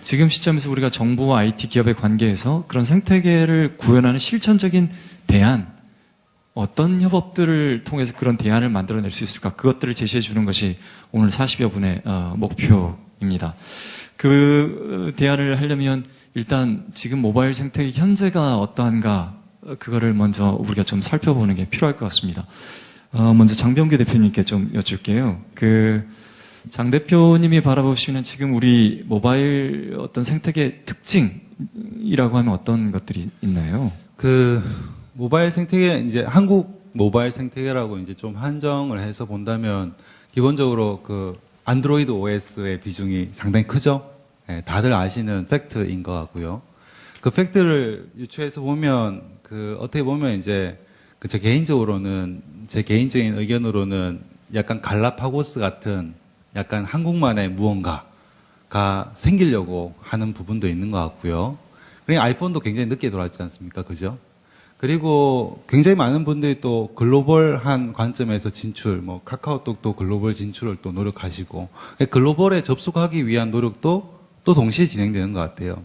지금 시점에서 우리가 정부와 IT 기업의 관계에서 그런 생태계를 구현하는 실천적인 대안, 어떤 협업들을 통해서 그런 대안을 만들어낼 수 있을까? 그것들을 제시해 주는 것이 오늘 40여 분의 목표입니다. 그 대안을 하려면 일단 지금 모바일 생태계 현재가 어떠한가, 그거를 먼저 우리가 좀 살펴보는 게 필요할 것 같습니다. 먼저 장병규 대표님께 좀 여쭐게요. 장 대표님이 바라보시는 지금 우리 모바일 어떤 생태계 특징이라고 하면 어떤 것들이 있나요? 모바일 생태계, 이제 한국 모바일 생태계라고 이제 좀 한정을 해서 본다면 기본적으로 안드로이드 OS의 비중이 상당히 크죠? 네, 다들 아시는 팩트인 것 같고요. 그 팩트를 유추해서 보면 어떻게 보면 이제 제 개인적으로는, 제 개인적인 의견으로는 약간 갈라파고스 같은 약간 한국만의 무언가가 생기려고 하는 부분도 있는 것 같고요. 그러니까 아이폰도 굉장히 늦게 돌아왔지 않습니까? 그죠? 그리고 굉장히 많은 분들이 또 글로벌한 관점에서 진출, 카카오톡도 글로벌 진출을 또 노력하시고, 글로벌에 접속하기 위한 노력도 또 동시에 진행되는 것 같아요.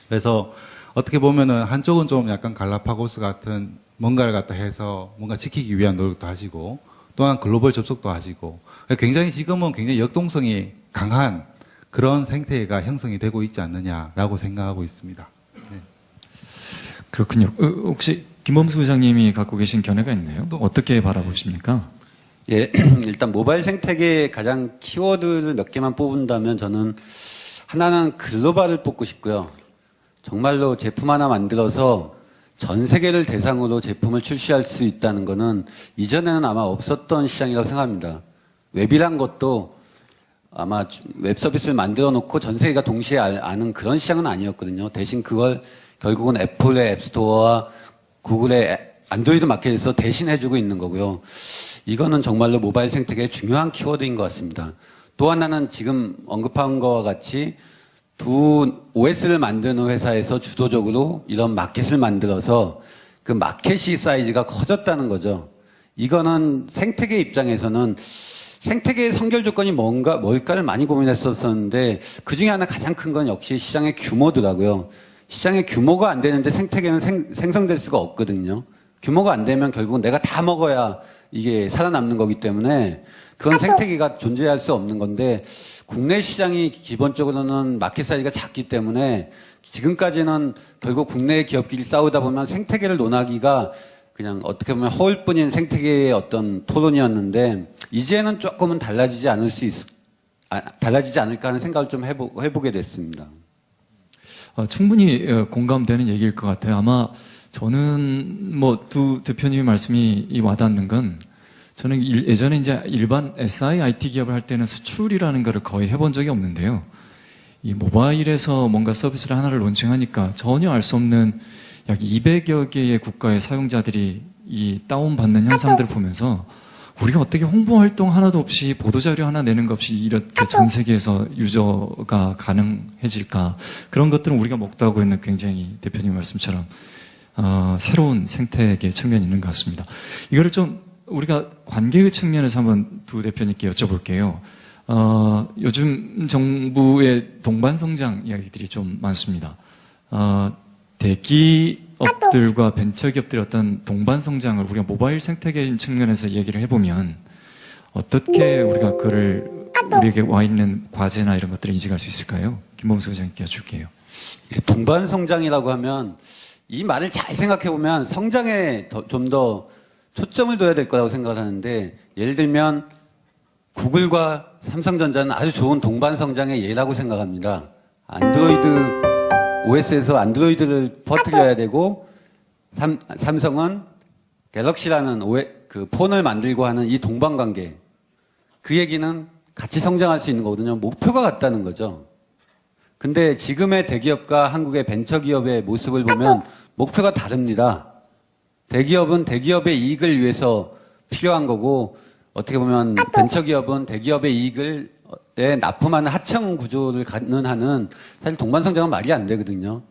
그래서 어떻게 보면은 한쪽은 좀 약간 갈라파고스 같은 뭔가를 갖다 해서 뭔가 지키기 위한 노력도 하시고, 또한 글로벌 접속도 하시고, 굉장히 지금은 굉장히 역동성이 강한 그런 생태계가 형성이 되고 있지 않느냐라고 생각하고 있습니다. 네. 그렇군요. 혹시 김범수 부장님이 갖고 계신 견해가 있나요? 또 어떻게 바라보십니까? 예, 일단 모바일 생태계의 가장 키워드를 몇 개만 뽑은다면 저는 하나는 글로벌을 뽑고 싶고요. 정말로 제품 하나 만들어서 전 세계를 대상으로 제품을 출시할 수 있다는 것은 이전에는 아마 없었던 시장이라고 생각합니다. 웹이란 것도 아마 웹 서비스를 만들어 놓고 전 세계가 동시에 아는 그런 시장은 아니었거든요. 대신 그걸 결국은 애플의 앱스토어와 구글의 안드로이드 마켓에서 대신 해주고 있는 거고요. 이거는 정말로 모바일 생태계의 중요한 키워드인 것 같습니다. 또 하나는 지금 언급한 것과 같이 두 OS를 만드는 회사에서 주도적으로 이런 마켓을 만들어서 그 마켓이 사이즈가 커졌다는 거죠. 이거는 생태계 입장에서는 생태계의 선결 조건이 뭘까를 많이 고민했었는데 그 중에 하나 가장 큰 건 역시 시장의 규모더라고요. 시장의 규모가 안 되는데 생태계는 생성될 수가 없거든요. 규모가 안 되면 결국은 내가 다 먹어야 이게 살아남는 거기 때문에 그런 생태계가 존재할 수 없는 건데 국내 시장이 기본적으로는 마켓 사이즈가 작기 때문에 지금까지는 결국 국내 기업끼리 싸우다 보면 생태계를 논하기가 그냥 어떻게 보면 허울뿐인 생태계의 어떤 토론이었는데 이제는 조금은 달라지지 않을까 하는 생각을 좀 해보게 됐습니다. 충분히 공감되는 얘기일 것 같아요. 아마 저는 두 대표님의 말씀이 와닿는 건 저는 예전에 이제 일반 SI IT 기업을 할 때는 수출이라는 거를 거의 해본 적이 없는데요. 이 모바일에서 뭔가 서비스를 하나를 론칭하니까 전혀 알 수 없는 약 200여 개의 국가의 사용자들이 이 다운받는 현상들을 보면서 우리가 어떻게 홍보 활동 하나도 없이 보도자료 하나 내는 것 없이 이렇게 전 세계에서 유저가 가능해질까. 그런 것들은 우리가 목도하고 있는 굉장히 대표님 말씀처럼 새로운 생태계 측면이 있는 것 같습니다. 이거를 좀 우리가 관계의 측면에서 한번 두 대표님께 여쭤볼게요. 요즘 정부의 동반성장 이야기들이 좀 많습니다. 대기업들과 벤처기업들의 어떤 동반성장을 우리가 모바일 생태계인 측면에서 얘기를 해보면 어떻게 우리가 우리에게 와 있는 과제나 이런 것들을 인식할 수 있을까요? 김범수 부장님께 여쭐게요. 예, 동반성장이라고 하면 이 말을 잘 생각해보면 성장에 좀 더 초점을 둬야 될 거라고 생각을 하는데 예를 들면 구글과 삼성전자는 아주 좋은 동반성장의 예라고 생각합니다. 안드로이드 OS에서 안드로이드를 퍼뜨려야 되고 삼성은 갤럭시라는 그 폰을 만들고 하는 이 동반관계 그 얘기는 같이 성장할 수 있는 거거든요. 목표가 같다는 거죠. 근데 지금의 대기업과 한국의 벤처기업의 모습을 보면 목표가 다릅니다. 대기업은 대기업의 이익을 위해서 필요한 거고 어떻게 보면 벤처기업은 대기업의 이익을 납품하는 하청 구조를 가능하는 사실 동반성장은 말이 안 되거든요.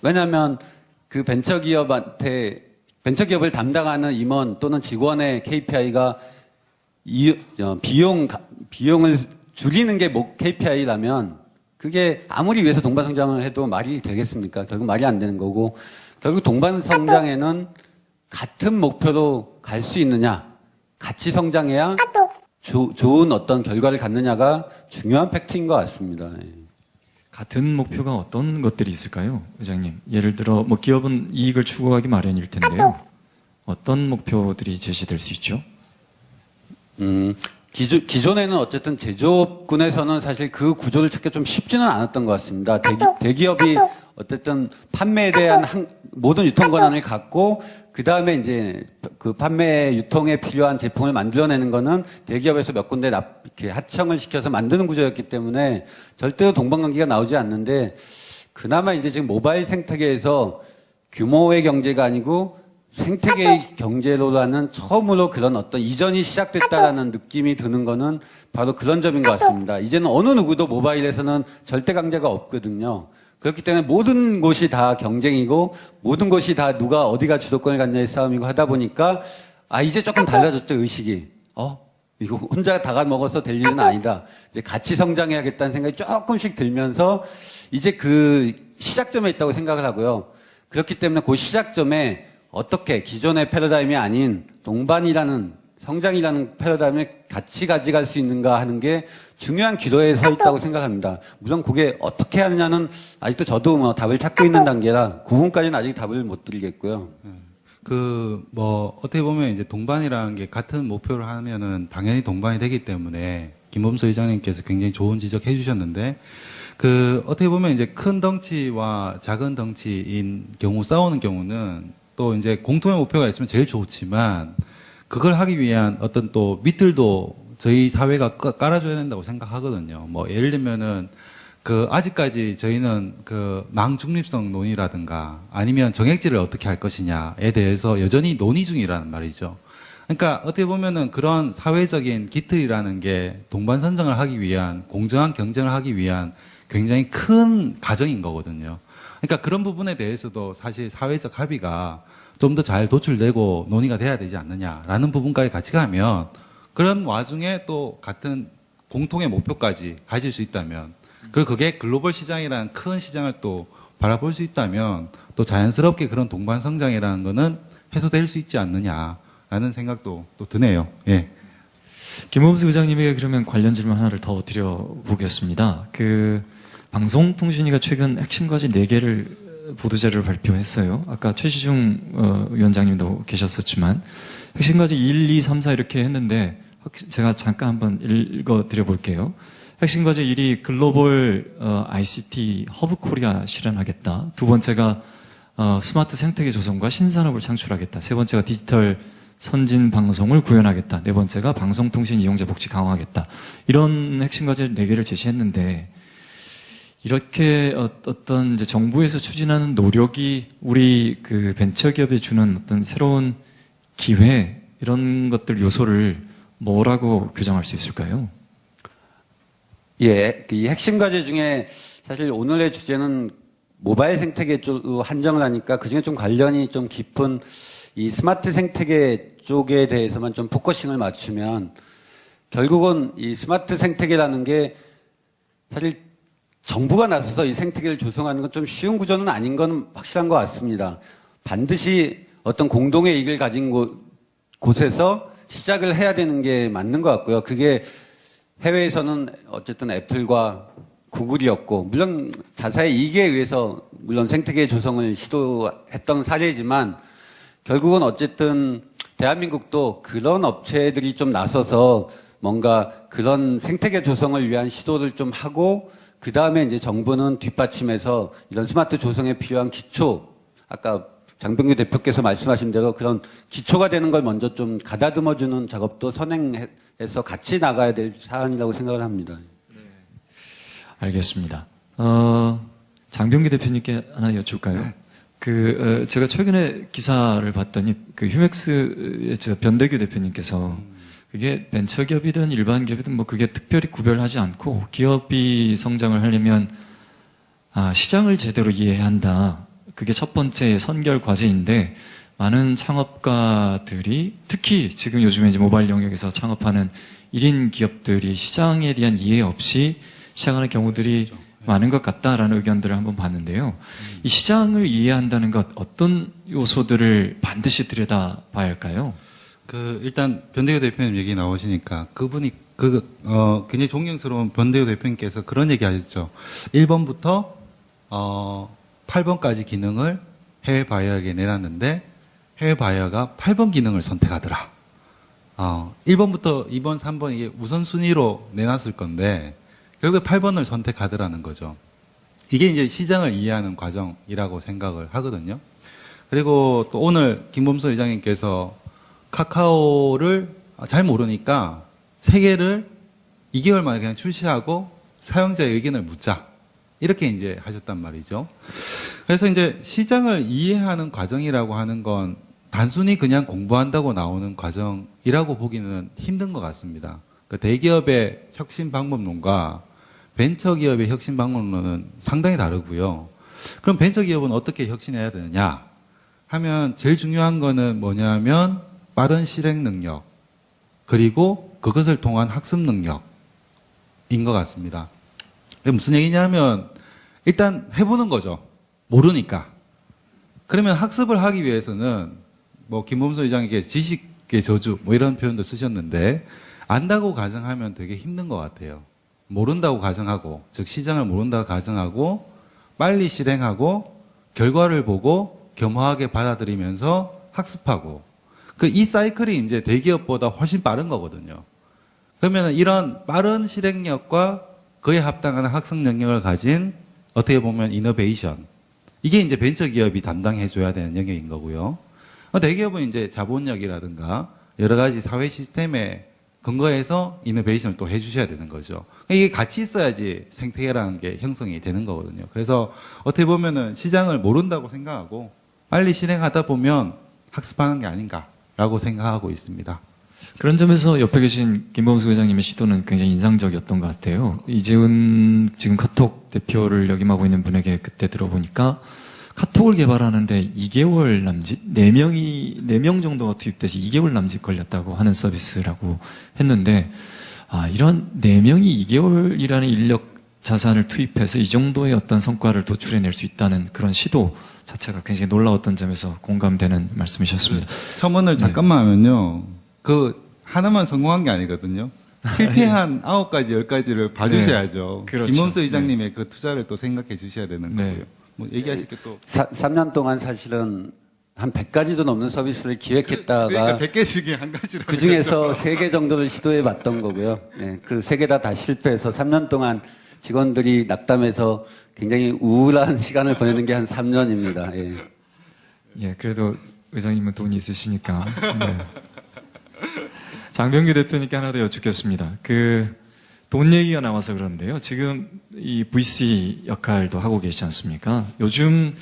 왜냐하면 그 벤처기업을 담당하는 임원 또는 직원의 KPI가 비용을 줄이는 게 KPI라면 그게 아무리 위해서 동반 성장을 해도 말이 되겠습니까? 결국 말이 안 되는 거고, 결국 동반 성장에는 같은 목표로 갈 수 있느냐, 같이 성장해야 좋은 어떤 결과를 갖느냐가 중요한 팩트인 것 같습니다. 예. 같은 목표가 어떤 것들이 있을까요, 의장님? 예를 들어 뭐 기업은 이익을 추구하기 마련일 텐데요. 어떤 목표들이 제시될 수 있죠? 기존에는 어쨌든 제조업군에서는 사실 그 구조를 찾기 좀 쉽지는 않았던 것 같습니다. 대기업이 어쨌든 판매에 대한 모든 유통 권한을 갖고 그 다음에 이제 그 판매 유통에 필요한 제품을 만들어내는 거는 대기업에서 몇 군데 이렇게 하청을 시켜서 만드는 구조였기 때문에 절대로 동반관계가 나오지 않는데, 그나마 이제 지금 모바일 생태계에서 규모의 경제가 아니고 생태계의 경제로라는 처음으로 그런 어떤 이전이 시작됐다라는 느낌이 드는 거는 바로 그런 점인 것 같습니다. 이제는 어느 누구도 모바일에서는 절대 강자가 없거든요. 그렇기 때문에 모든 곳이 다 경쟁이고 모든 곳이 다 누가 어디가 주도권을 갖냐의 싸움이고 하다 보니까 이제 조금 달라졌죠, 의식이. 이거 혼자 다 먹어서 될 일은 아니다. 이제 같이 성장해야겠다는 생각이 조금씩 들면서 이제 그 시작점에 있다고 생각을 하고요. 그렇기 때문에 그 시작점에 어떻게 기존의 패러다임이 아닌 동반이라는 성장이라는 패러다임을 같이 가져갈 수 있는가 하는 게 중요한 기로에 서 있다고 생각합니다. 물론 그게 어떻게 하느냐는 아직도 저도 뭐 답을 찾고 있는 단계라 그 부분까지는 아직 답을 못 드리겠고요. 어떻게 보면 이제 동반이라는 게 같은 목표를 하면은 당연히 동반이 되기 때문에 김범수 의장님께서 굉장히 좋은 지적해 주셨는데, 어떻게 보면 이제 큰 덩치와 작은 덩치인 경우 싸우는 경우는 또 이제 공통의 목표가 있으면 제일 좋지만 그걸 하기 위한 어떤 또 밑들도 저희 사회가 깔아줘야 된다고 생각하거든요. 뭐 예를 들면은 아직까지 저희는 망중립성 논의라든가 아니면 정액제를 어떻게 할 것이냐에 대해서 여전히 논의 중이라는 말이죠. 그러니까 어떻게 보면은 그런 사회적인 기틀이라는 게 동반 선정을 하기 위한, 공정한 경쟁을 하기 위한 굉장히 큰 과정인 거거든요. 그러니까 그런 부분에 대해서도 사실 사회적 합의가 좀 더 잘 도출되고 논의가 돼야 되지 않느냐라는 부분까지 같이 가면, 그런 와중에 또 같은 공통의 목표까지 가질 수 있다면, 그리고 그게 글로벌 시장이라는 큰 시장을 또 바라볼 수 있다면 또 자연스럽게 그런 동반 성장이라는 거는 해소될 수 있지 않느냐라는 생각도 또 드네요. 예. 김범수 의장님에게 그러면 관련 질문 하나를 더 드려보겠습니다. 방송통신위가 최근 핵심 과제 4개를 보도자료를 발표했어요. 아까 최시중 위원장님도 계셨었지만 핵심 과제 1, 2, 3, 4 이렇게 했는데 제가 잠깐 한번 읽어드려 볼게요. 핵심 과제 1이 글로벌 ICT 허브 코리아 실현하겠다. 두 번째가 스마트 생태계 조성과 신산업을 창출하겠다. 세 번째가 디지털 선진 방송을 구현하겠다. 네 번째가 방송통신 이용자 복지 강화하겠다. 이런 핵심 과제 4개를 제시했는데, 이렇게 어떤 이제 정부에서 추진하는 노력이 우리 벤처기업에 주는 어떤 새로운 기회, 이런 것들 요소를 뭐라고 규정할 수 있을까요? 예, 이 핵심 과제 중에 사실 오늘의 주제는 모바일 생태계 쪽으로 한정을 하니까 그중에 좀 관련이 좀 깊은 이 스마트 생태계 쪽에 대해서만 좀 포커싱을 맞추면, 결국은 이 스마트 생태계라는 게 사실 정부가 나서서 이 생태계를 조성하는 건 좀 쉬운 구조는 아닌 건 확실한 것 같습니다. 반드시 어떤 공동의 이익을 가진 곳에서 시작을 해야 되는 게 맞는 것 같고요. 그게 해외에서는 어쨌든 애플과 구글이었고, 물론 자사의 이익에 의해서 물론 생태계 조성을 시도했던 사례지만, 결국은 어쨌든 대한민국도 그런 업체들이 좀 나서서 뭔가 그런 생태계 조성을 위한 시도를 좀 하고, 그 다음에 이제 정부는 뒷받침해서 이런 스마트 조성에 필요한 기초, 아까 장병규 대표께서 말씀하신 대로 그런 기초가 되는 걸 먼저 좀 가다듬어주는 작업도 선행해서 같이 나가야 될 사안이라고 생각을 합니다. 네. 알겠습니다. 장병규 대표님께 하나 여쭐까요? 제가 최근에 기사를 봤더니 휴맥스의 변대규 대표님께서 그게 벤처기업이든 일반 기업이든 뭐 그게 특별히 구별하지 않고 기업이 성장을 하려면 시장을 제대로 이해해야 한다. 그게 첫 번째 선결 과제인데, 많은 창업가들이 특히 지금 요즘에 이제 모바일 영역에서 창업하는 1인 기업들이 시장에 대한 이해 없이 시작하는 경우들이 많은 것 같다라는 의견들을 한번 봤는데요. 이 시장을 이해한다는 것 어떤 요소들을 반드시 들여다봐야 할까요? 일단 변대규 대표님 얘기 나오시니까 그분이 굉장히 존경스러운 변대규 대표님께서 그런 얘기 하셨죠. 1번부터 8번까지 기능을 해외 바이어에게 내놨는데 해외 바이어가 8번 기능을 선택하더라. 1번부터 2번, 3번 이게 우선순위로 내놨을 건데 결국에 8번을 선택하더라는 거죠. 이게 이제 시장을 이해하는 과정이라고 생각을 하거든요. 그리고 또 오늘 김범수 의장님께서 카카오를 잘 모르니까 세 개를 2개월 만에 그냥 출시하고 사용자의 의견을 묻자. 이렇게 이제 하셨단 말이죠. 그래서 이제 시장을 이해하는 과정이라고 하는 건 단순히 그냥 공부한다고 나오는 과정이라고 보기는 힘든 것 같습니다. 대기업의 혁신 방법론과 벤처기업의 혁신 방법론은 상당히 다르고요. 그럼 벤처기업은 어떻게 혁신해야 되느냐 하면 제일 중요한 거는 뭐냐면 빠른 실행 능력 그리고 그것을 통한 학습 능력인 것 같습니다. 무슨 얘기냐면 일단 해보는 거죠. 모르니까. 그러면 학습을 하기 위해서는 뭐 김범수 의장에게 지식의 저주 뭐 이런 표현도 쓰셨는데 안다고 가정하면 되게 힘든 것 같아요. 모른다고 가정하고 즉 시장을 모른다고 가정하고 빨리 실행하고 결과를 보고 겸허하게 받아들이면서 학습하고 이 사이클이 이제 대기업보다 훨씬 빠른 거거든요. 그러면 이런 빠른 실행력과 그에 합당한 학습 능력을 가진 어떻게 보면 이노베이션 이게 이제 벤처기업이 담당해줘야 되는 영역인 거고요. 대기업은 이제 자본력이라든가 여러 가지 사회 시스템에 근거해서 이노베이션을 또 해주셔야 되는 거죠. 이게 같이 있어야지 생태계라는 게 형성이 되는 거거든요. 그래서 어떻게 보면은 시장을 모른다고 생각하고 빨리 실행하다 보면 학습하는 게 아닌가라고 생각하고 있습니다. 그런 점에서 옆에 계신 김범수 회장님의 시도는 굉장히 인상적이었던 것 같아요. 이재훈 지금 카톡 대표를 역임하고 있는 분에게 그때 들어보니까 카톡을 개발하는데 2개월 남짓, 4명 정도가 투입돼서 2개월 남짓 걸렸다고 하는 서비스라고 했는데, 이런 4명이 2개월이라는 인력 자산을 투입해서 이 정도의 어떤 성과를 도출해낼 수 있다는 그런 시도 자체가 굉장히 놀라웠던 점에서 공감되는 말씀이셨습니다. 첨언을 잠깐만 하면요. 하나만 성공한 게 아니거든요. 실패한 9가지, 10가지를 봐주셔야죠. 네, 그렇죠. 김범수 의장님의 그 투자를 또 생각해 주셔야 되는 네. 거고요. 뭐 얘기하실 게 또. 3년 동안 사실은 한 100가지도 넘는 서비스를 기획했다가 그러니까 100개 중에 한 가지로. 그 중에서 3개 정도를 시도해 봤던 거고요. 네, 그 3개 다 실패해서 3년 동안 직원들이 낙담해서 굉장히 우울한 시간을 보내는 게 한 3년입니다. 예. 예, 그래도 의장님은 돈이 있으시니까. 네. 장병규 대표님께 하나 더 여쭙겠습니다. 돈 얘기가 나와서 그러는데요. 지금 이 VC 역할도 하고 계시지 않습니까? 요즘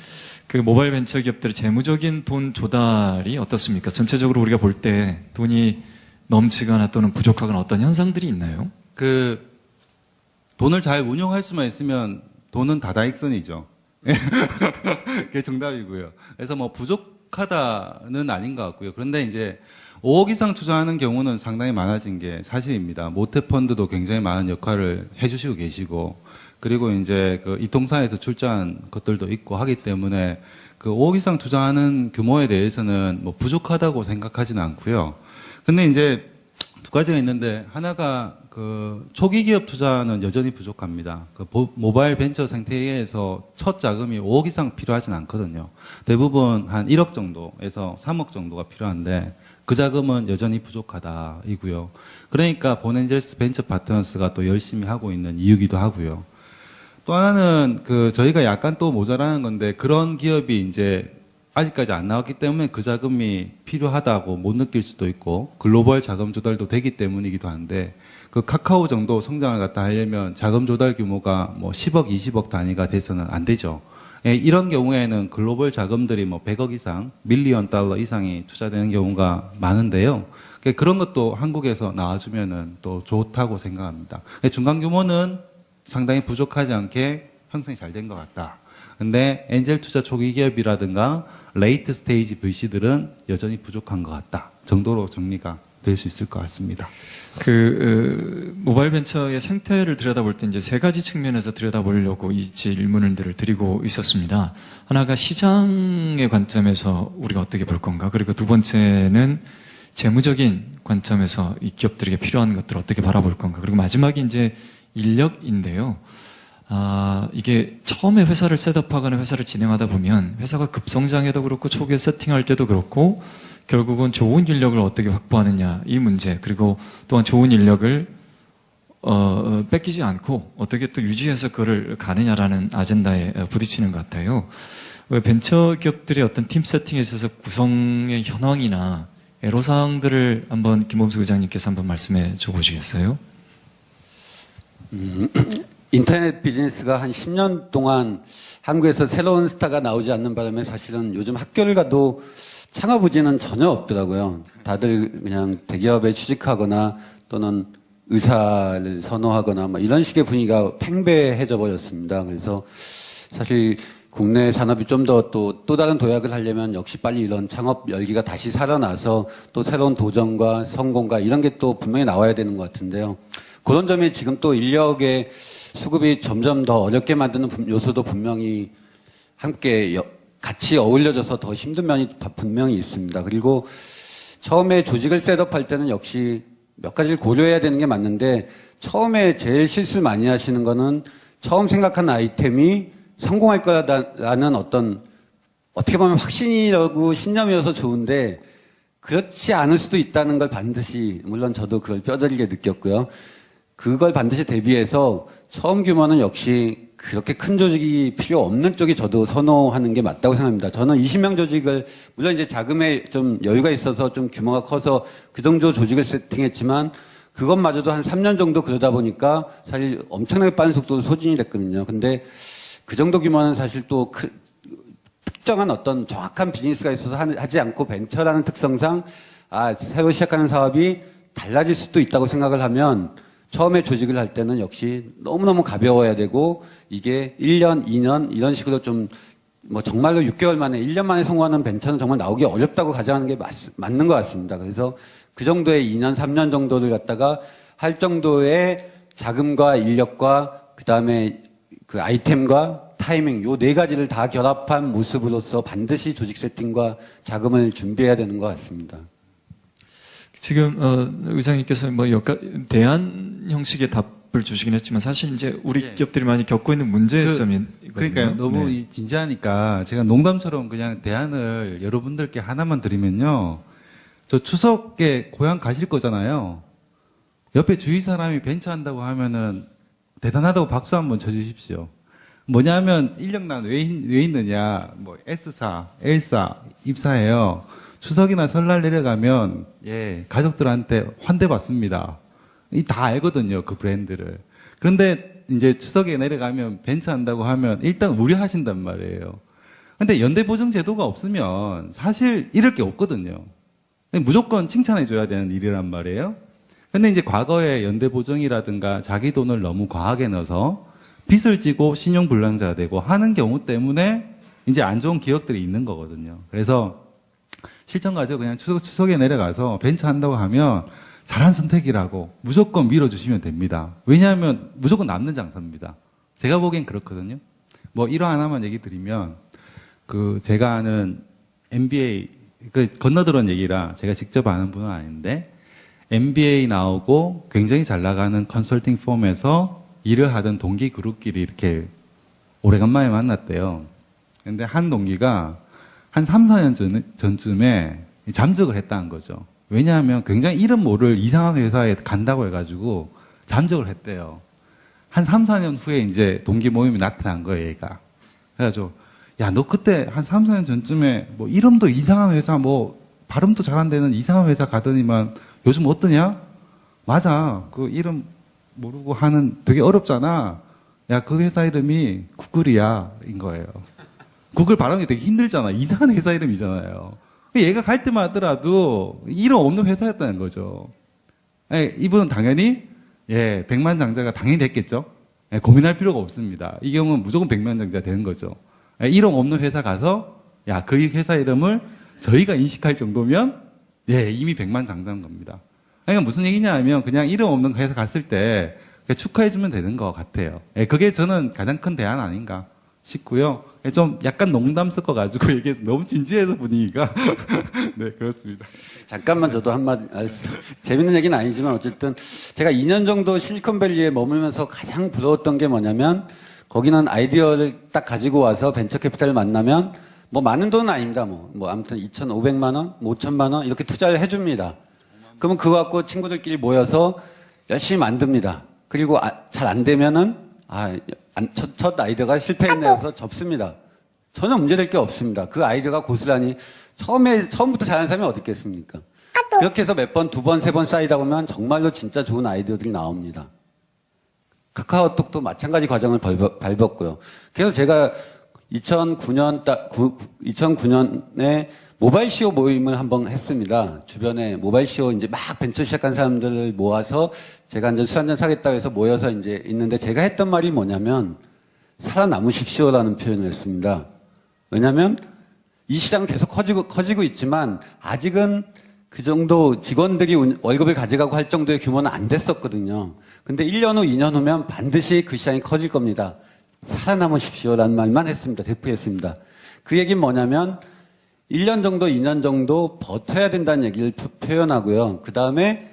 모바일 벤처 기업들의 재무적인 돈 조달이 어떻습니까? 전체적으로 우리가 볼 때 돈이 넘치거나 또는 부족하거나 어떤 현상들이 있나요? 돈을 잘 운용할 수만 있으면 돈은 다다익선이죠. 그게 정답이고요. 그래서 뭐 부족하다는 아닌 것 같고요. 그런데 이제 5억 이상 투자하는 경우는 상당히 많아진 게 사실입니다. 모태펀드도 굉장히 많은 역할을 해주시고 계시고, 그리고 이제 이통사에서 출자한 것들도 있고 하기 때문에 5억 이상 투자하는 규모에 대해서는 뭐 부족하다고 생각하지는 않고요. 근데 이제 두 가지가 있는데, 하나가 초기 기업 투자는 여전히 부족합니다. 모바일 벤처 생태계에서 첫 자금이 5억 이상 필요하진 않거든요. 대부분 한 1억 정도에서 3억 정도가 필요한데, 그 자금은 여전히 부족하다이고요. 그러니까 본엔젤스 벤처 파트너스가 또 열심히 하고 있는 이유기도 하고요. 또 하나는 저희가 약간 또 모자라는 건데, 그런 기업이 이제 아직까지 안 나왔기 때문에 그 자금이 필요하다고 못 느낄 수도 있고, 글로벌 자금 조달도 되기 때문이기도 한데, 카카오 정도 성장을 갖다 하려면 자금 조달 규모가 뭐 10억, 20억 단위가 돼서는 안 되죠. 예, 이런 경우에는 글로벌 자금들이 뭐 100억 이상, 밀리언 달러 이상이 투자되는 경우가 많은데요. 그런 것도 한국에서 나와주면은 또 좋다고 생각합니다. 중간 규모는 상당히 부족하지 않게 형성이 잘 된 것 같다. 근데 엔젤 투자 초기 기업이라든가 레이트 스테이지 VC들은 여전히 부족한 것 같다 정도로 정리가 될 수 있을 것 같습니다. 모바일 벤처의 생태를 들여다볼 때 이제 세 가지 측면에서 들여다보려고 이 질문들을 드리고 있었습니다. 하나가 시장의 관점에서 우리가 어떻게 볼 건가? 그리고 두 번째는 재무적인 관점에서 이 기업들에게 필요한 것들을 어떻게 바라볼 건가? 그리고 마지막이 이제 인력인데요. 이게 처음에 회사를 셋업하거나 회사를 진행하다 보면 회사가 급성장해도 그렇고 초기에 세팅할 때도 그렇고 결국은 좋은 인력을 어떻게 확보하느냐 이 문제, 그리고 또한 좋은 인력을 뺏기지 않고 어떻게 또 유지해서 그걸 가느냐라는 아젠다에 부딪히는 것 같아요. 벤처 기업들의 어떤 팀 세팅에 있어서 구성의 현황이나 애로사항들을 한번 김범수 의장님께서 한번 말씀해 줘 보시겠어요? 인터넷 비즈니스가 한 10년 동안 한국에서 새로운 스타가 나오지 않는 바람에 사실은 요즘 학교를 가도 창업 의지는 전혀 없더라고요. 다들 그냥 대기업에 취직하거나 또는 의사를 선호하거나 뭐 이런 식의 분위기가 팽배해져 버렸습니다. 그래서 사실 국내 산업이 좀 더 또 다른 도약을 하려면 역시 빨리 이런 창업 열기가 다시 살아나서 또 새로운 도전과 성공과 이런 게 또 분명히 나와야 되는 것 같은데요. 그런 점이 지금 또 인력의 수급이 점점 더 어렵게 만드는 요소도 분명히 함께 같이 어울려져서 더 힘든 면이 분명히 있습니다. 그리고 처음에 조직을 셋업할 때는 역시 몇 가지를 고려해야 되는 게 맞는데 처음에 제일 실수를 많이 하시는 거는 처음 생각한 아이템이 성공할 거라는 어떤 어떻게 보면 확신이라고 신념이어서 좋은데 그렇지 않을 수도 있다는 걸 반드시, 물론 저도 그걸 뼈저리게 느꼈고요. 그걸 반드시 대비해서 처음 규모는 역시 그렇게 큰 조직이 필요 없는 쪽이 저도 선호하는 게 맞다고 생각합니다. 저는 20명 조직을, 물론 이제 자금에 좀 여유가 있어서 좀 규모가 커서 그 정도 조직을 세팅했지만 그것마저도 한 3년 정도 그러다 보니까 사실 엄청나게 빠른 속도로 소진이 됐거든요. 근데 그 정도 규모는 사실 또 특정한 어떤 정확한 비즈니스가 있어서 하지 않고 벤처라는 특성상 새로 시작하는 사업이 달라질 수도 있다고 생각을 하면 처음에 조직을 할 때는 역시 너무너무 가벼워야 되고 이게 1년, 2년 이런 식으로 좀 뭐 정말로 6개월 만에 1년 만에 성공하는 벤처는 정말 나오기 어렵다고 가정하는 게 맞는 것 같습니다. 그래서 그 정도의 2년, 3년 정도를 갖다가 할 정도의 자금과 인력과 그다음에 그 아이템과 타이밍 요 네 가지를 다 결합한 모습으로서 반드시 조직 세팅과 자금을 준비해야 되는 것 같습니다. 지금 의장님께서 뭐 대안 형식의 답을 주시긴 했지만 사실 이제 우리 기업들이 많이 겪고 있는 문제점이 그러니까요. 너무 진지하니까 제가 농담처럼 그냥 대안을 여러분들께 하나만 드리면요. 저 추석에 고향 가실 거잖아요. 옆에 주위 사람이 벤처 한다고 하면은 대단하다고 박수 한번 쳐주십시오. 뭐냐면 인력난 왜 있느냐. 뭐 S사, L사 입사해요. 추석이나 설날 내려가면 가족들한테 환대받습니다. 다 알거든요, 그 브랜드를. 그런데 이제 추석에 내려가면 벤처 한다고 하면 일단 우려하신단 말이에요. 근데 연대보증 제도가 없으면 사실 잃을 게 없거든요. 무조건 칭찬해줘야 되는 일이란 말이에요. 근데 이제 과거에 연대보증이라든가 자기 돈을 너무 과하게 넣어서 빚을 지고 신용불량자가 되고 하는 경우 때문에 이제 안 좋은 기억들이 있는 거거든요. 그래서 실전 가지고 그냥 추석에 내려가서 벤처 한다고 하면 잘한 선택이라고 무조건 밀어주시면 됩니다. 왜냐하면 무조건 남는 장사입니다. 제가 보기엔 그렇거든요. 뭐 일화 하나만 얘기 드리면 제가 아는 MBA 건너들은 얘기라 제가 직접 아는 분은 아닌데 MBA 나오고 굉장히 잘 나가는 컨설팅 펌에서 일을 하던 동기 그룹끼리 이렇게 오래간만에 만났대요. 근데 한 동기가 한 3, 4년 전쯤에 잠적을 했다는 거죠. 왜냐하면 굉장히 이름 모를 이상한 회사에 간다고 해가지고 잠적을 했대요. 한 3, 4년 후에 이제 동기 모임이 나타난 거예요, 얘가. 그래가지고, 야, 너 그때 한 3, 4년 전쯤에 뭐 이름도 이상한 회사, 뭐 발음도 잘 안 되는 이상한 회사 가더니만 요즘 어떠냐? 맞아. 그 이름 모르고 하는 되게 어렵잖아. 야, 그 회사 이름이 구글이야. 인 거예요. 구글 발음이 되게 힘들잖아. 이상한 회사 이름이잖아요. 얘가 갈 때만 하더라도 이름 없는 회사였다는 거죠. 이분은 당연히, 백만장자가 당연히 됐겠죠. 고민할 필요가 없습니다. 이 경우는 무조건 백만장자 되는 거죠. 이름 없는 회사 가서, 그 회사 이름을 저희가 인식할 정도면, 이미 백만장자인 겁니다. 그러니까 무슨 얘기냐면 그냥 이름 없는 회사 갔을 때 축하해주면 되는 것 같아요. 예, 그게 저는 가장 큰 대안 아닌가 싶고요. 예, 좀 약간 농담 섞어가지고 얘기해서 너무 진지해서 분위기가. 네, 그렇습니다. 잠깐만 저도 한마디, 재밌는 얘기는 아니지만 어쨌든 제가 2년 정도 실리콘밸리에 머물면서 가장 부러웠던 게 뭐냐면 거기는 아이디어를 딱 가지고 와서 벤처캐피탈을 만나면 뭐 많은 돈은 아닙니다. 뭐 아무튼 2,500만 원, 뭐 5천만 원 이렇게 투자를 해줍니다. 그러면 그거 갖고 친구들끼리 모여서 열심히 만듭니다. 그리고 잘 안 되면은 첫 아이디어가 실패했네요. 그래서 접습니다. 전혀 문제될 게 없습니다. 그 아이디어가 고스란히 처음부터 잘하는 사람이 어디 있겠습니까? 그렇게 해서 몇 번, 두 번, 세 번 쌓이다 보면 정말로 진짜 좋은 아이디어들이 나옵니다. 카카오톡도 마찬가지 과정을 밟았고요. 그래서 제가 2009년에 모바일 CEO 모임을 한번 했습니다. 주변에 모바일 CEO 이제 막 벤처 시작한 사람들을 모아서 제가 이제 술 한잔 사겠다고 해서 모여서 이제 있는데 제가 했던 말이 뭐냐면 살아남으십시오라는 표현을 했습니다. 왜냐면 이 시장은 계속 커지고 있지만 아직은 그 정도 직원들이 월급을 가져가고 할 정도의 규모는 안 됐었거든요. 근데 1년 후, 2년 후면 반드시 그 시장이 커질 겁니다. 살아남으십시오라는 말만 했습니다. 대표했습니다. 그 얘기는 뭐냐면 1년 정도, 2년 정도 버텨야 된다는 얘기를 표현하고요. 그 다음에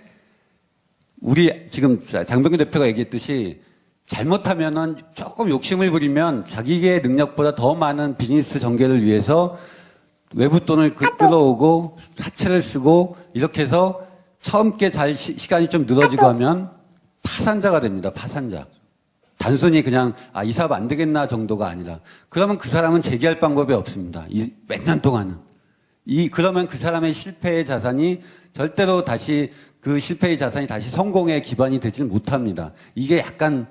우리 지금 장병규 대표가 얘기했듯이 잘못하면은 조금 욕심을 부리면 자기의 능력보다 더 많은 비즈니스 전개를 위해서 외부 돈을 끌어오고 사채를 쓰고 이렇게 해서 처음께 시간이 좀 늘어지고 하면 파산자가 됩니다. 파산자. 단순히 그냥 이 사업 안 되겠나 정도가 아니라 그러면 그 사람은 재기할 방법이 없습니다. 몇 년 동안은. 그러면 그 사람의 실패의 자산이 절대로 그 실패의 자산이 다시 성공의 기반이 되질 못합니다. 이게 약간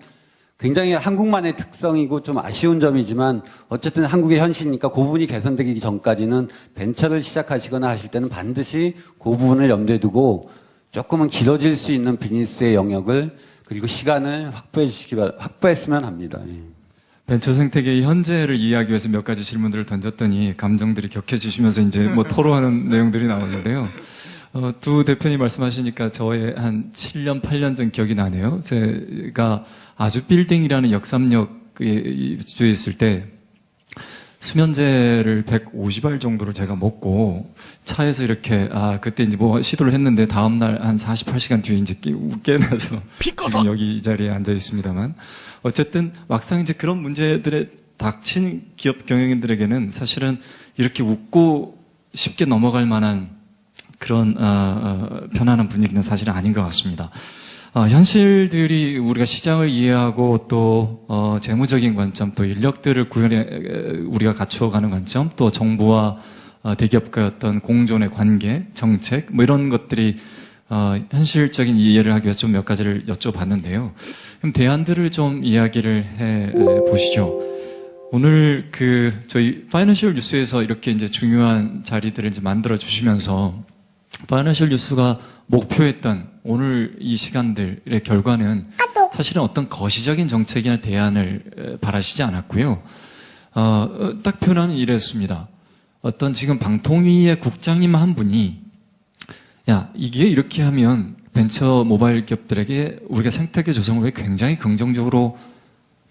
굉장히 한국만의 특성이고 좀 아쉬운 점이지만 어쨌든 한국의 현실이니까 그 부분이 개선되기 전까지는 벤처를 시작하시거나 하실 때는 반드시 그 부분을 염두에 두고 조금은 길어질 수 있는 비즈니스의 영역을 그리고 시간을 확보했으면 합니다. 예. 벤처 생태계의 현재를 이해하기 위해서 몇 가지 질문들을 던졌더니 감정들이 격해지시면서 이제 뭐 토로하는 내용들이 나오는데요. 두 대표님 말씀하시니까 저의 한 7년, 8년 전 기억이 나네요. 제가 아주 빌딩이라는 역삼역에 있을 때 수면제를 150알 정도를 제가 먹고 차에서 이렇게 그때 이제 뭐 시도를 했는데 다음날 한 48시간 뒤에 이제 깨나서 지금 여기 이 자리에 앉아 있습니다만 어쨌든 막상 이제 그런 문제들에 닥친 기업 경영인들에게는 사실은 이렇게 웃고 쉽게 넘어갈 만한 그런 편안한 분위기는 사실은 아닌 것 같습니다. 현실들이 우리가 시장을 이해하고 또 재무적인 관점, 또 인력들을 우리가 갖추어가는 관점, 또 정부와 대기업과의 어떤 공존의 관계, 정책 뭐 이런 것들이 현실적인 이해를 하기 위해서 좀 몇 가지를 여쭤봤는데요. 그럼 대안들을 좀 이야기를 해 보시죠. 오늘 저희 파이낸셜 뉴스에서 이렇게 이제 중요한 자리들을 이제 만들어 주시면서 파이낸셜 뉴스가 목표했던 오늘 이 시간들의 결과는 사실은 어떤 거시적인 정책이나 대안을 바라시지 않았고요. 딱 표현하면 이랬습니다. 어떤 지금 방통위의 국장님 한 분이 이게 이렇게 하면 벤처 모바일 기업들에게 우리가 생태계 조성을 왜 굉장히 긍정적으로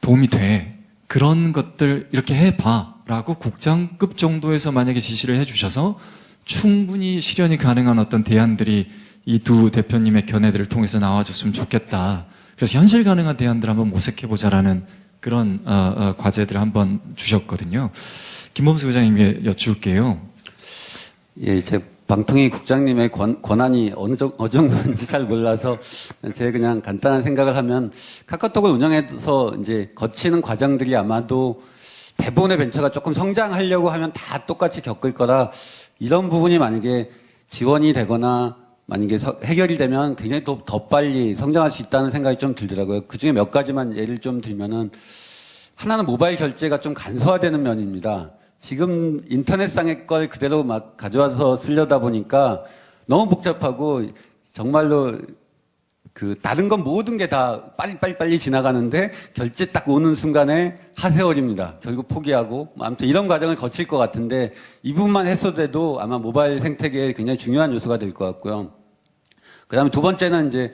도움이 돼. 그런 것들 이렇게 해봐. 라고 국장급 정도에서 만약에 지시를 해주셔서 충분히 실현이 가능한 어떤 대안들이 이 두 대표님의 견해들을 통해서 나와줬으면 좋겠다. 그래서 현실 가능한 대안들을 한번 모색해보자라는 그런 과제들을 한번 주셨거든요. 김범수 부장님께 여쭐게요. 예, 제 방통위 국장님의 권한이 어느 정도인지 잘 몰라서 제가 그냥 간단한 생각을 하면 카카오톡을 운영해서 이제 거치는 과정들이 아마도 대부분의 벤처가 조금 성장하려고 하면 다 똑같이 겪을 거라 이런 부분이 만약에 지원이 되거나 만약에 해결이 되면 굉장히 더 빨리 성장할 수 있다는 생각이 좀 들더라고요. 그 중에 몇 가지만 예를 좀 들면은 하나는 모바일 결제가 좀 간소화되는 면입니다. 지금 인터넷상의 걸 그대로 막 가져와서 쓰려다 보니까 너무 복잡하고 정말로 다른 건 모든 게 다 빨리 지나가는데 결제 딱 오는 순간에 하세월입니다. 결국 포기하고 아무튼 이런 과정을 거칠 것 같은데 이 부분만 했어도 아마 모바일 생태계에 굉장히 중요한 요소가 될 것 같고요. 그다음에 두 번째는 이제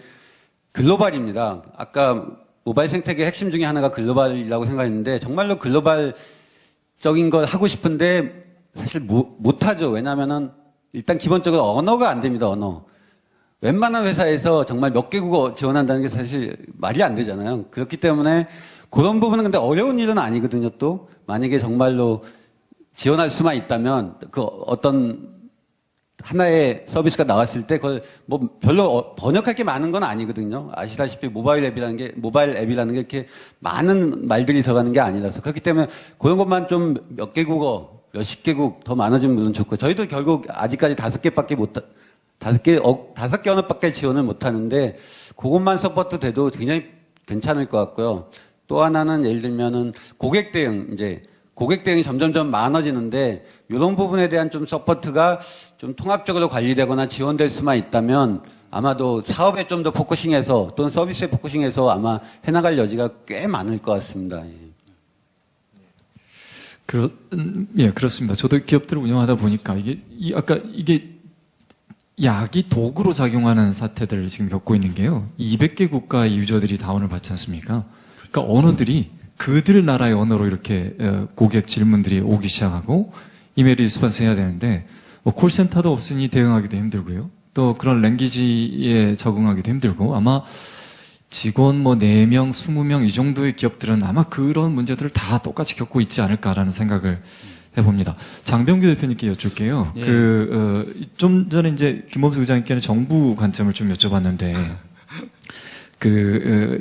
글로벌입니다. 아까 모바일 생태계 핵심 중에 하나가 글로벌이라고 생각했는데 정말로 글로벌적인 걸 하고 싶은데 사실 못하죠. 왜냐하면은 일단 기본적으로 언어가 안 됩니다. 언어. 웬만한 회사에서 정말 몇 개국어 지원한다는 게 사실 말이 안 되잖아요. 그렇기 때문에 그런 부분은 근데 어려운 일은 아니거든요. 또 만약에 정말로 지원할 수만 있다면 그 어떤 하나의 서비스가 나왔을 때 그걸 뭐 별로 번역할 게 많은 건 아니거든요. 아시다시피 모바일 앱이라는 게 이렇게 많은 말들이 들어가는 게 아니라서 그렇기 때문에 그런 것만 좀 몇 개국어, 몇십 개국 더 많아지면 물론 좋고 저희도 결국 아직까지 5개 언어밖에 지원을 못 하는데 그것만 서포트 돼도 굉장히 괜찮을 것 같고요. 또 하나는 예를 들면은 고객 대응이 점점점 많아지는데 이런 부분에 대한 좀 서포트가 좀 통합적으로 관리되거나 지원될 수만 있다면 아마도 사업에 좀 더 포커싱해서 또는 서비스에 포커싱해서 아마 해나갈 여지가 꽤 많을 것 같습니다. 예. 예, 그렇습니다. 저도 기업들을 운영하다 보니까 아까 이게 약이 도구로 작용하는 사태들을 지금 겪고 있는 게요. 200개 국가의 유저들이 다운을 받지 않습니까? 그러니까 언어들이 그들 나라의 언어로 이렇게 고객 질문들이 오기 시작하고 이메일 리스폰스 해야 되는데 콜센터도 없으니 대응하기도 힘들고요. 또 그런 랭귀지에 적응하기도 힘들고 아마 직원 4명, 20명 이 정도의 기업들은 아마 그런 문제들을 다 똑같이 겪고 있지 않을까라는 생각을 해봅니다. 장병규 대표님께 여쭐게요. 예. 좀 전에 이제 김범수 의장님께는 정부 관점을 좀 여쭤봤는데,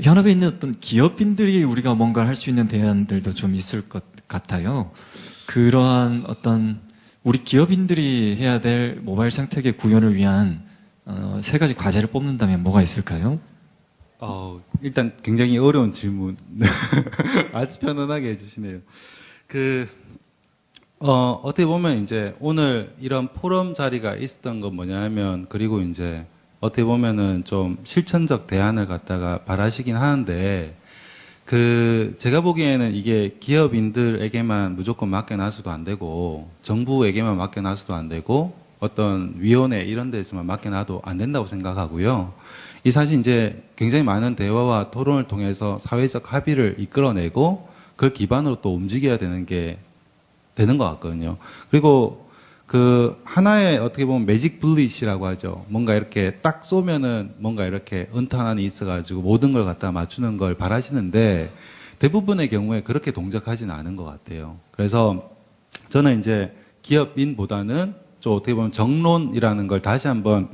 현업에 있는 어떤 기업인들이 우리가 뭔가 할 수 있는 대안들도 좀 있을 것 같아요. 그러한 어떤 우리 기업인들이 해야 될 모바일 생태계 구현을 위한 3가지 과제를 뽑는다면 뭐가 있을까요? 일단 굉장히 어려운 질문. 아주 편안하게 해주시네요. 어떻게 보면 이제 오늘 이런 포럼 자리가 있었던 건 뭐냐면, 그리고 이제 어떻게 보면은 좀 실천적 대안을 갖다가 바라시긴 하는데, 제가 보기에는 이게 기업인들에게만 무조건 맡겨놔서도 안 되고, 정부에게만 맡겨놔서도 안 되고, 어떤 위원회 이런 데서만 맡겨놔도 안 된다고 생각하고요. 이 사실 이제 굉장히 많은 대화와 토론을 통해서 사회적 합의를 이끌어내고, 그걸 기반으로 또 움직여야 되는 것 같거든요. 그리고 하나의 어떻게 보면 매직 블릿이라고 하죠. 뭔가 이렇게 딱 쏘면은 뭔가 이렇게 은탄한이 있어가지고 모든 걸 갖다 맞추는 걸 바라시는데 대부분의 경우에 그렇게 동작하지는 않은 것 같아요. 그래서 저는 이제 기업인보다는 좀 어떻게 보면 정론이라는 걸 다시 한번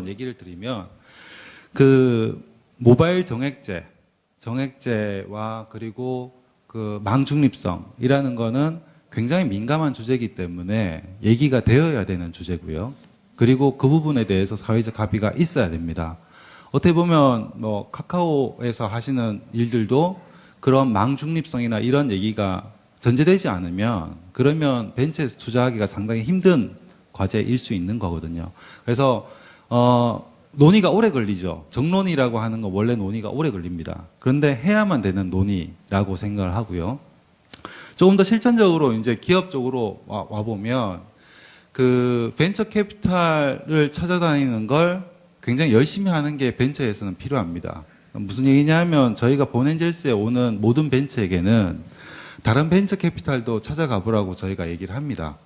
얘기를 드리면 모바일 정액제와 그리고 망중립성이라는 거는 굉장히 민감한 주제이기 때문에 얘기가 되어야 되는 주제고요. 그리고 그 부분에 대해서 사회적 합의가 있어야 됩니다. 어떻게 보면 카카오에서 하시는 일들도 그런 망중립성이나 이런 얘기가 전제되지 않으면 그러면 벤처에서 투자하기가 상당히 힘든 과제일 수 있는 거거든요. 그래서 논의가 오래 걸리죠. 정론이라고 하는 건 원래 논의가 오래 걸립니다. 그런데 해야만 되는 논의라고 생각을 하고요. 조금 더 실천적으로 이제 기업 쪽으로 와보면 벤처 캐피탈을 찾아다니는 걸 굉장히 열심히 하는 게 벤처에서는 필요합니다. 무슨 얘기냐면 저희가 본엔젤스에 오는 모든 벤처에게는 다른 벤처 캐피탈도 찾아가 보라고 저희가 얘기를 합니다.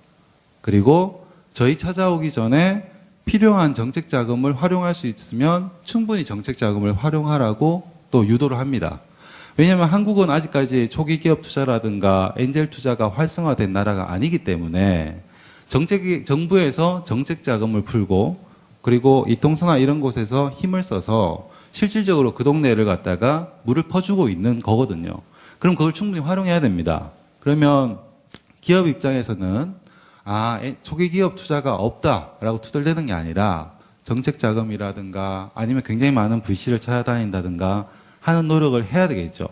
그리고 저희 찾아오기 전에 필요한 정책 자금을 활용할 수 있으면 충분히 정책 자금을 활용하라고 또 유도를 합니다. 왜냐하면 한국은 아직까지 초기 기업 투자라든가 엔젤 투자가 활성화된 나라가 아니기 때문에 정부에서 정책 자금을 풀고 그리고 이통사나 이런 곳에서 힘을 써서 실질적으로 그 동네를 갖다가 물을 퍼주고 있는 거거든요. 그럼 그걸 충분히 활용해야 됩니다. 그러면 기업 입장에서는 초기 기업 투자가 없다라고 투덜대는 게 아니라 정책 자금이라든가 아니면 굉장히 많은 VC를 찾아다닌다든가 하는 노력을 해야 되겠죠.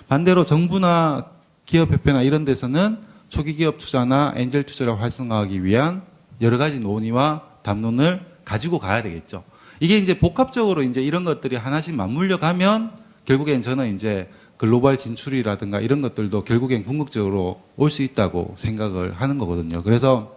반대로 정부나 기업협회나 이런 데서는 초기 기업 투자나 엔젤 투자를 활성화하기 위한 여러 가지 논의와 담론을 가지고 가야 되겠죠. 이게 이제 복합적으로 이제 이런 것들이 하나씩 맞물려 가면 결국엔 저는 이제 글로벌 진출이라든가 이런 것들도 결국엔 궁극적으로 올 수 있다고 생각을 하는 거거든요. 그래서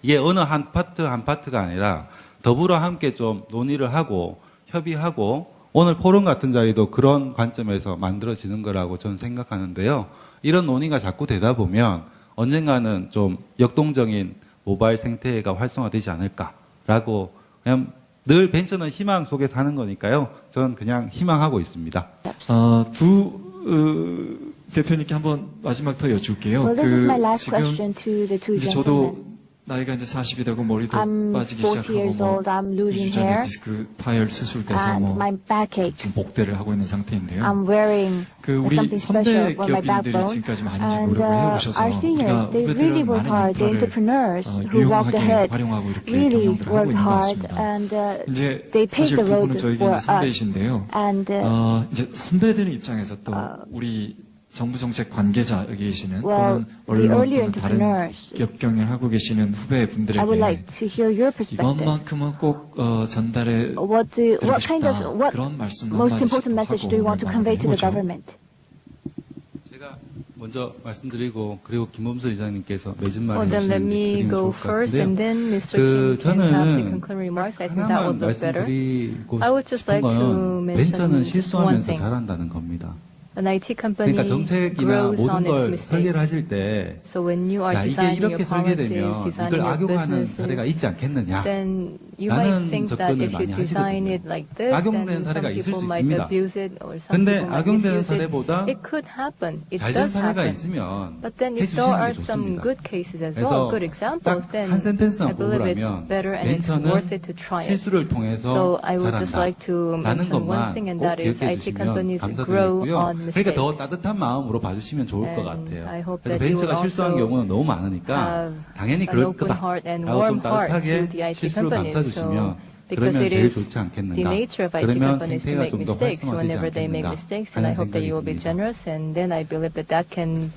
이게 어느 한 파트가 아니라 더불어 함께 좀 논의를 하고 협의하고 오늘 포럼 같은 자리도 그런 관점에서 만들어지는 거라고 저는 생각하는데요. 이런 논의가 자꾸 되다 보면 언젠가는 좀 역동적인 모바일 생태계가 활성화되지 않을까라고 그냥 늘 벤처는 희망 속에 사는 거니까요. 저는 그냥 희망하고 있습니다. 대표님께 한번 마지막 더 여쭐게요. Well, this is my last 지금 question to the two 이제 gentlemen. 저도 나이가 이제 40이 되고 머리도 I'm 빠지기 40 시작하고 years 뭐 old. I'm 2주 losing 전에 hair. 디스크 파열 수술돼서 And 뭐 my back aches. 지금 복대를 하고 있는 상태인데요. I'm wearing 그 우리 something special 선배 for my 기업인들이 backbone. 지금까지 많이 And 노력을 해오셔서 our 우리가 seniors, they really 후배들을 work 많은 hard. The 인프라를 entrepreneurs who walked 유용하게 ahead 활용하고 이렇게 really 경영들을 하고 worked 있는 것 hard. 같습니다. And 이제 they paved 사실 the 두 분은 road 저에게 for 이제 us. 선배이신데요. And 이제 선배들의 입장에서 또 우리 정부 정책 관계자 여기 계시는 Well, 또는 the 언론 earlier 또는 다른 entrepreneurs, 기업 경영을 하고 계시는 I would like 후배분들에게 to hear your perspective. 이것만큼은 꼭 전달해 What 드리고 kind of, 싶다. what 그런 말씀 most 한마디씩 important message 하고 do you want to 오늘 convey to the 마무리해보죠. government? 제가 먼저 말씀드리고 그리고 김범수 의장님께서 매진말 Well, then let me go first, and then Mr. Kim can have the concluding remarks. I think that 하나만 would look better. 말씀드리고 I would just 싶은 like to 거는 mention 벤처는 just one 실수하면서 thing. 잘한다는 겁니다. An IT company 그러니까 정책이나 grows 모든 on its 걸 mistakes. 설계를 하실 때 So when you are 야, 이게 designing your 이렇게 policies, 설계되면 designing 이걸 your 악용하는 사례가 businesses, 있지 않겠느냐. then you 라는 might think that 접근을 if you 많이 design 하시거든요. it like this, 악용된 then 사례가 some 있을 people 수 might 있습니다. abuse it, or some 근데 people might 악용되는 misuse it. 사례보다 It could happen. It 잘된 does 사례가 happen. 있으면 But then if 해주시는 there 게 are some 좋습니다. good cases as 그래서 well, good examples, 딱 then 한 센텐스만 I believe it's 뽑으라면 better and it's 벤처는 worth it to try it. 실수를 통해서 So I would just 잘한다. like to 라는 mention one 것만 thing, and 꼭 that is 기억해 IT 주시면 companies grow 감사드리고요. on 그러니까 mistakes. 더 따뜻한 마음으로 봐주시면 좋을 것 And 같아요. I hope 그래서 that you 벤처가 will 실수한 also 경우는 너무 많으니까 have 당연히 an 그럴 open 거다 heart and 라고 좀 warm heart to 따뜻하게 the IT 실수를 companies. 감싸주시면 So, because 그러면 it 제일 is 좋지 the 않겠는가. nature of IT 그러면 companies to 생태가 make 좀 더 mistakes 활성화되지 whenever they make 않겠는가 mistakes, and I 하는 hope that 생각이 you will be 듭니다. generous, and then I believe that that can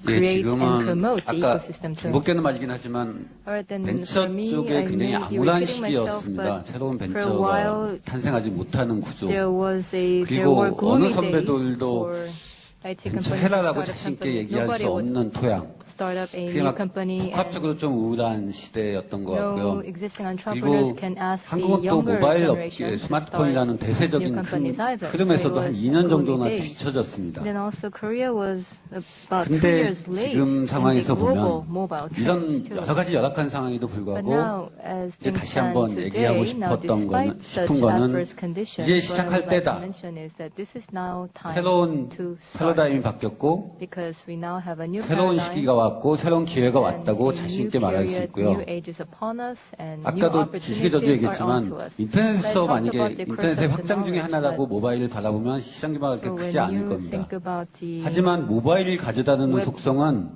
예, create and 지금은 promote the 아까 ecosystem too. 중복되는 말이긴 하지만 Alright, then 벤처 for me, 쪽에 I 굉장히 may be 암울한 repeating myself, 시기였습니다. but 새로운 for a 벤처가 while 탄생하지 못하는 구조. there were 그리고 어느 gloomy days 선배들도 for IT 벤처 companies, 해라라고 startup 자신 있게 companies. 얘기할 Nobody 수 would 없는 토양. start up a 그게 new 막 company, 복합적으로 좀 우울한 시대였던 것 and no 같고요. existing entrepreneurs 그리고 can ask the 한국은 또 younger 모바일 generation 업계, to 스마트폰이라는 start 대세적인 new 큰 companies either. 흐름에서도 So it 한 was 2년 정도나 gloomy days. 뒤처졌습니다. Then also Korea was about 2 근데 years late 지금 in the 상황에서 global 보면 mobile trends 이런 too. 여러 가지 열악한 상황에도 But 불구하고 now, as 이제 things 다시 한번 stand 얘기하고 today, now 싶은 거는 despite such adverse conditions, 이제 what I 시작할 would like to 때다. mention is that this is now time 새로운 to start, 패러다임이 바뀌었고 because we now have a new 새로운 paradigm, 시기가 왔고 새로운 기회가 and 왔다고 a 자신 new 있게 말할 수 period, 있고요. new age is upon us, and new 아까도 지식의 저주 opportunities are 얘기했지만 onto us. 인터넷에서 I talked 만약에 about the curse 인터넷의 of the 확장 중에 knowledge, 하나라고 but 모바일을 바라보면 시장 규모가 그렇게 so 크지 when 않을 you 겁니다. think about the 하지만 모바일이 가져다는 web, 속성은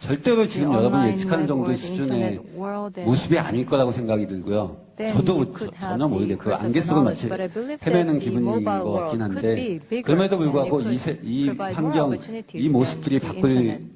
절대로 지금 the 여러분이 online 예측하는 web or 정도의 the 수준의 internet world, and 모습이 아닐 거라고 생각이 들고요. then 저도 you could have 전혀 the 모르게 그 curse of 안개 the 속을 마치 knowledge, but I believe that 헤매는 the 기분인 mobile 것 같긴 world 한데 could be bigger, 그럼에도 and 불구하고 it could 이 provide more 환경, opportunities 이 모습들이 than the 바꿀 internet.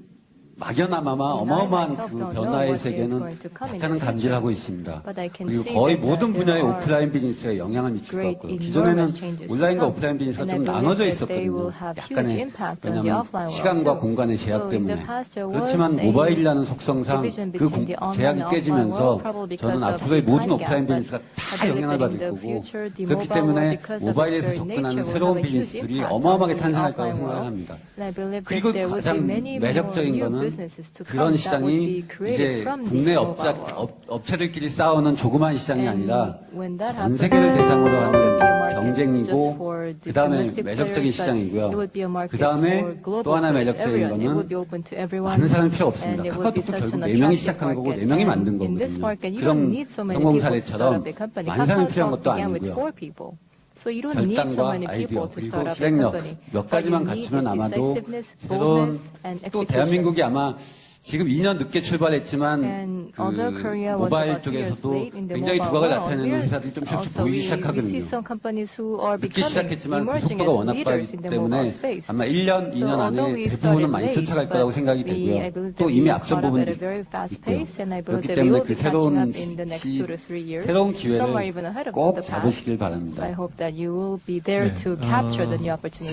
막연하마마 And I 어마어마한 myself 그 don't know 변화의 what is 세계는 going to come in 약간은 the 감지하고 future. 있습니다. But I can 그리고 see 거의 that 모든 there 분야의 are 오프라인 비즈니스에 영향을 미칠 것 great, 같고요. enormous 기존에는 changes to 온라인과 come. 오프라인 비즈니스가 And I 좀 believe 나눠져 that they will 있었거든요. have huge 약간의 impact on the 왜냐하면 offline world 시간과 too. 공간의 제약 So in 때문에 the past there was 그렇지만 a 모바일이라는 속성상 division 그 between the online 제약이 and offline 깨지면서 world, probably because 저는 of 앞으로의 the 모든 time 오프라인 gap, 비즈니스가 but 다 I believe 영향을 that 받을 in the 거고 future, the 그렇기 mobile 때문에 world, because of its 모바일에서 very 접근하는 nature, will 새로운 have a huge 비즈니스들이 impact on 어마어마하게 the 탄생할 거라고 offline 생각을 world. 합니다. And I believe that 그리고 there would be 가장 many more 매력적인 new 거는 businesses to come 그런 that would 시장이 be created 이제 from the 국내 mobile world. 업체들끼리 싸우는 조그만 시장이 And 아니라 when that 전 happens, 세계를 대상으로 it 하는 would be a market just 경쟁이고 for the 그 다음에 domestic 매력적인 players, but 시장이고요. it would be a market 그 다음에 for global 또 하나 players, 매력적인 everyone. It would be 거는 open to everyone. 많은 사람이 필요 없습니다. And it would be 카카오톡도 such 결국 an 4명이 attractive 시작한 거고 market. 4명이 만든 And in this 거거든요. market, you 그런 don't need so many 성공 people to start 사례처럼 up a company. 많은 사람이 필요한 KakaoTalk 것도 began with 아니고요. 4 people. So you don't need so 결단과 many 아이디어 people to 그리고 start up a 실행력 company. 몇 What 가지만 you need 갖추면 is 아마도 decisiveness, 새로운 boldness, and 또 execution. 대한민국이 아마 지금 2년 늦게 출발했지만 And 그 although Korea was 모바일 about 2 years 쪽에서도 late in the 굉장히 mobile 두각을 world, 나타내는 회사들이 좀 조금씩 also 보이기 we 시작하거든요. see some companies who are 늦게 becoming 시작했지만 그 emerging 속도가 as 워낙 leaders 빠르기 in the 때문에 mobile space. 아마 1년, 2년 So 안에 although we 대부분은 started 많이 late, 쫓아갈 거라고 but 생각이 I 되고요. believe 또 that 이미 we 앞선 caught up 부분도 at a very fast 있고요. pace, and I believe 그렇기 that we 때문에 will 그 be catching 새로운 up in the next 2 to 3 years. 새로운 Some are even 기회를 ahead of 꼭 the past. 잡으시길 So 바랍니다. I hope that you will be there to capture the new opportunities.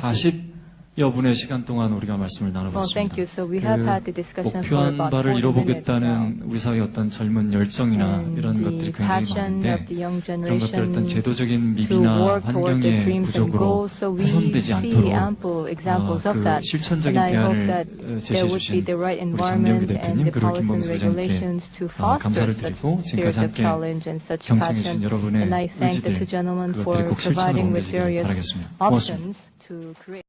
여분의 시간 동안 우리가 말씀을 Well, 나눠봤습니다. thank you. So we have had the discussion for 목표한 about 바를 40 minutes 이뤄보겠다는 now. 우리 사회의 어떤 젊은 열정이나 And 이런 the 것들이 굉장히 passion 많은데 of the young 그런 것들 generation 어떤 제도적인 to 미비나 work toward the 환경의 dreams and 부족으로 goals. So we 훼손되지 see 않도록 ample examples of 그 that. 실천적인 And I hope 대안을 that 제시해 there would be 주신 the right 우리 environment 장명규 and 대표님 the 그리고 policies and 김범수 부장님께 regulations to foster 감사를 such 드리고 spirit 지금까지 of 함께 challenge and such 경청해 주신 passion. 여러분의 And I thank the 의지들 two gentlemen 그것들이 for 꼭 실천으로 providing with 옮겨지기를 various 바라겠습니다. 고맙습니다. options to create